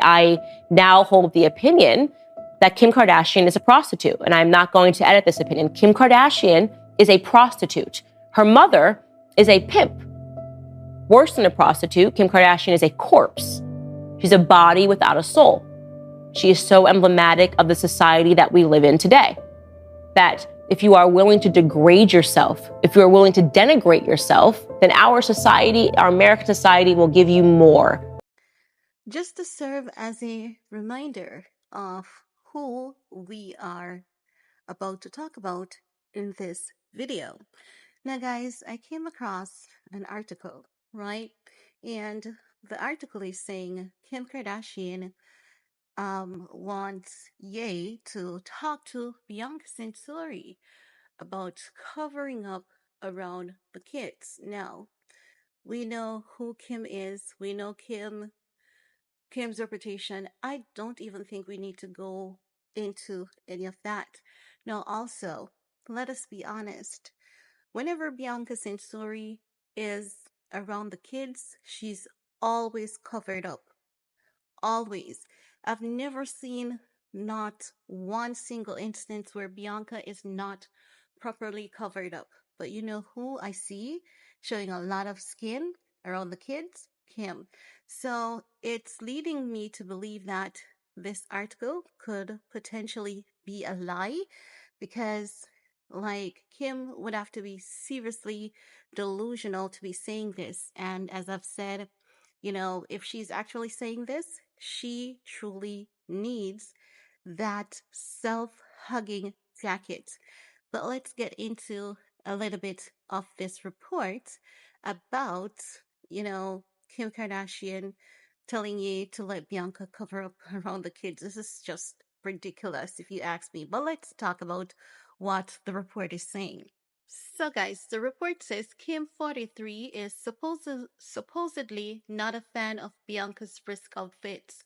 I now hold the opinion that Kim Kardashian is a prostitute, and I'm not going to edit this opinion. Kim Kardashian is a prostitute. Her mother is a pimp. Worse than a prostitute, Kim Kardashian is a corpse. She's a body without a soul. She is so emblematic of the society that we live in today, that if you are willing to degrade yourself, if you are willing to denigrate yourself, then our society, our American society, will give you more. Just to serve as a reminder of who we are about to talk about in this video. Now, guys, I came across an article, right? And the article is saying Kim Kardashian wants Ye to talk to Bianca Censori about covering up around the kids. Now, we know who Kim is. We know Kim's reputation. I don't even think we need to go into any of that. Now, also, let us be honest. Whenever Bianca Censori is around the kids, she's always covered up. Always. I've never seen not one single instance where Bianca is not properly covered up. But you know who I see showing a lot of skin around the kids? Kim. So it's leading me to believe that this article could potentially be a lie because like Kim would have to be seriously delusional to be saying this. And as I've said, if she's actually saying this, she truly needs that self hugging jacket. But let's get into a little bit of this report about, Kim Kardashian telling you to let Bianca cover up around the kids. This is just ridiculous if you ask me. But let's talk about what the report is saying. So, guys, the report says Kim 43 is supposedly not a fan of Bianca's risk outfits,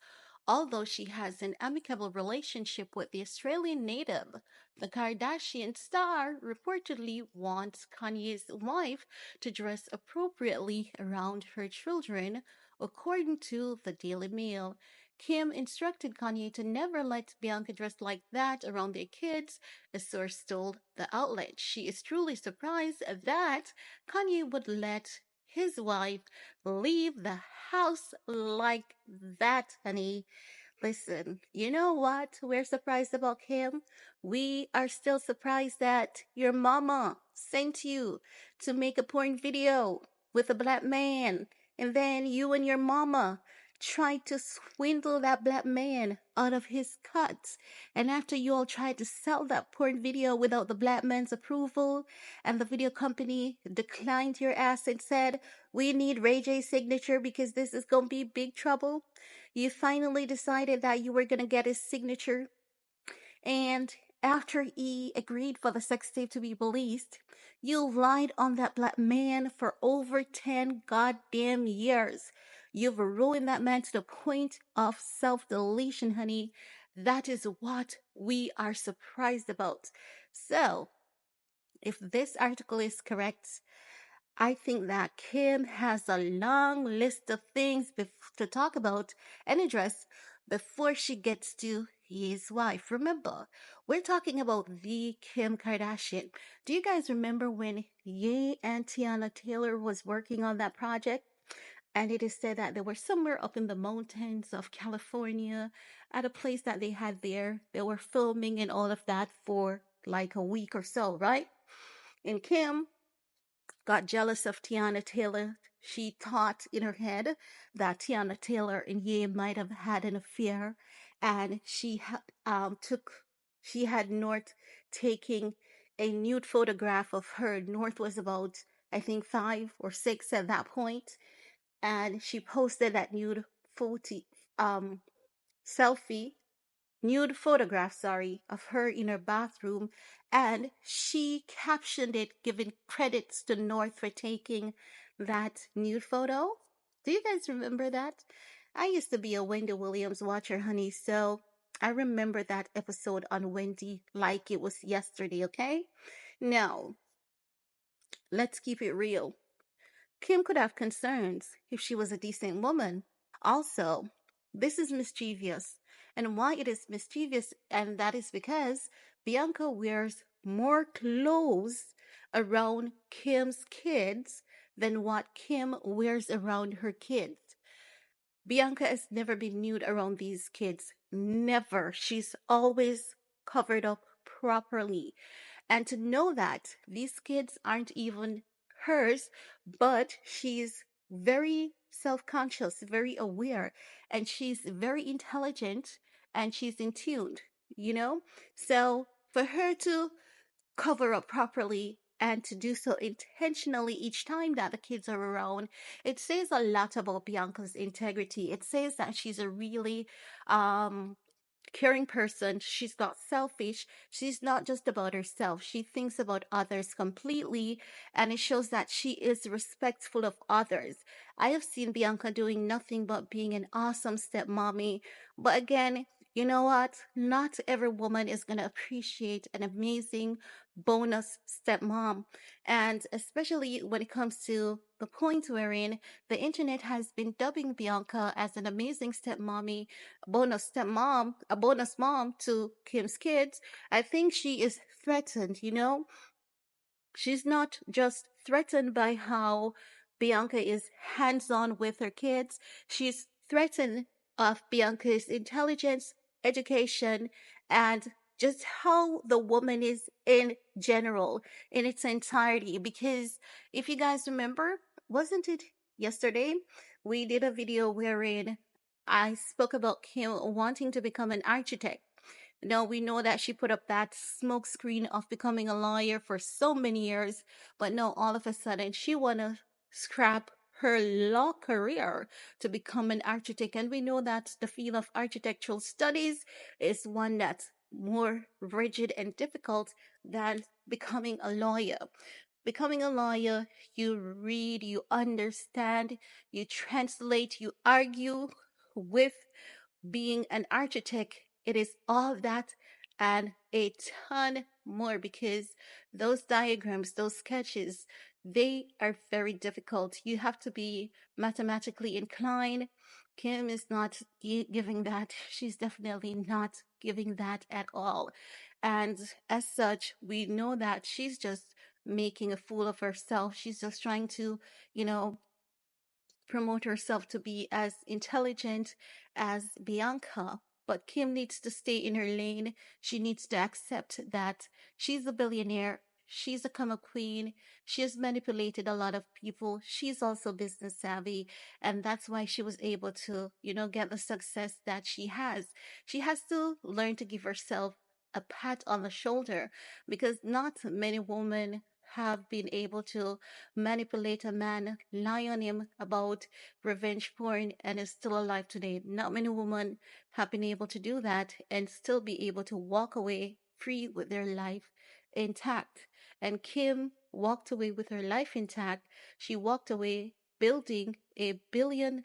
although she has an amicable relationship with the Australian native. The Kardashian star reportedly wants Kanye's wife to dress appropriately around her children, according to the Daily Mail. Kim instructed Kanye to never let Bianca dress like that around their kids, a source told the outlet. She is truly surprised that Kanye would let his wife leave the house like that, honey. Listen, you know what we're surprised about, Kim? We are still surprised that your mama sent you to make a porn video with a black man, and then you and your mama tried to swindle that black man out of his cut. And after you all tried to sell that porn video without the black man's approval, and the video company declined your ass and said, we need Ray J's signature because this is going to be big trouble, you finally decided that you were going to get his signature. And after he agreed for the sex tape to be released, you lied on that black man for over 10 goddamn years. You've ruined that man to the point of self deletion, honey. That is what we are surprised about. So, if this article is correct, I think that Kim has a long list of things to talk about and address before she gets to his wife. Remember, we're talking about the Kim Kardashian. Do you guys remember when Ye and Tiana Taylor was working on that project? And it is said that they were somewhere up in the mountains of California at a place that they had there. They were filming and all of that for like a week or so, right? And Kim got jealous of Tiana Taylor. She thought in her head that Tiana Taylor and Ye might have had an affair, and she had North taking a nude photograph of her. North was about, I think, 5 or 6 at that point, and she posted that photo um selfie nude photograph, of her in her bathroom, and she captioned it, giving credits to North for taking that nude photo. Do you guys remember that? I used to be a Wendy Williams watcher, honey, so I remember that episode on Wendy like it was yesterday, okay? Now, let's keep it real. Kim could have concerns if she was a decent woman. Also, This is mischievous. And why it is mischievous, and that is because Bianca wears more clothes around Kim's kids than what Kim wears around her kids. Bianca has never been nude around these kids. Never. She's always covered up properly. And to know that these kids aren't even hers, but she's very self conscious, very aware, and she's very intelligent and she's in tune, you know? So for her to cover up properly and to do so intentionally each time that the kids are around, it says a lot about Bianca's integrity. It says that she's a really caring person. She's not selfish. She's not just about herself. She thinks about others completely, and it shows that she is respectful of others. I have seen Bianca doing nothing but being an awesome stepmommy. But again, you know what? Not every woman is going to appreciate an amazing bonus stepmom. And especially when it comes to the point wherein the internet has been dubbing Bianca as an amazing stepmommy, a bonus mom to Kim's kids. I think she is threatened, you know? She's not just threatened by how Bianca is hands on with her kids, she's threatened of Bianca's intelligence, education, and just how the woman is in general, in its entirety. Because if you guys remember, wasn't it yesterday? We did a video wherein I spoke about Kim wanting to become an architect. Now we know that she put up that smoke screen of becoming a lawyer for so many years, but now all of a sudden she wanna scrap her law career to become an architect. And we know that the field of architectural studies is one that's more rigid and difficult than becoming a lawyer. Becoming a lawyer, you read, you understand, you translate, you argue with being an architect, it is all that and a ton more because those diagrams, those sketches, they are very difficult. You have to be mathematically inclined. Kim is not giving that. She's definitely not giving that at all. And as such, we know that she's just making a fool of herself. She's just trying to, you know, promote herself to be as intelligent as Bianca. But Kim needs to stay in her lane. She needs to accept that she's a billionaire. She's a come queen. She has manipulated a lot of people. She's also business savvy. And that's why she was able to, get the success that she has. She has to learn to give herself a pat on the shoulder because not many women have been able to manipulate a man, lie on him about revenge porn, and is still alive today. Not many women have been able to do that and still be able to walk away free with their life intact. And Kim walked away with her life intact. She walked away building a $1 billion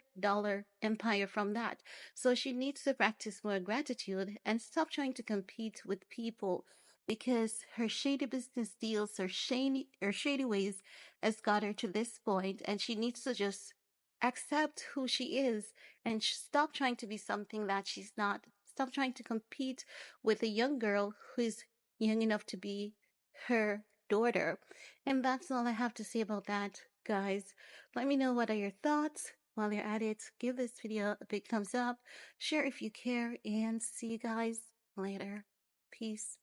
empire from that. So she needs to practice more gratitude and stop trying to compete with people because her shady business deals, her shady ways has got her to this point, and she needs to just accept who she is and stop trying to be something that she's not. Stop trying to compete with a young girl who is young enough to be her daughter. And that's all I have to say about that, guys. Let me know what are your thoughts. While you're at it, give this video a big thumbs up, share if you care, and see you guys later. Peace.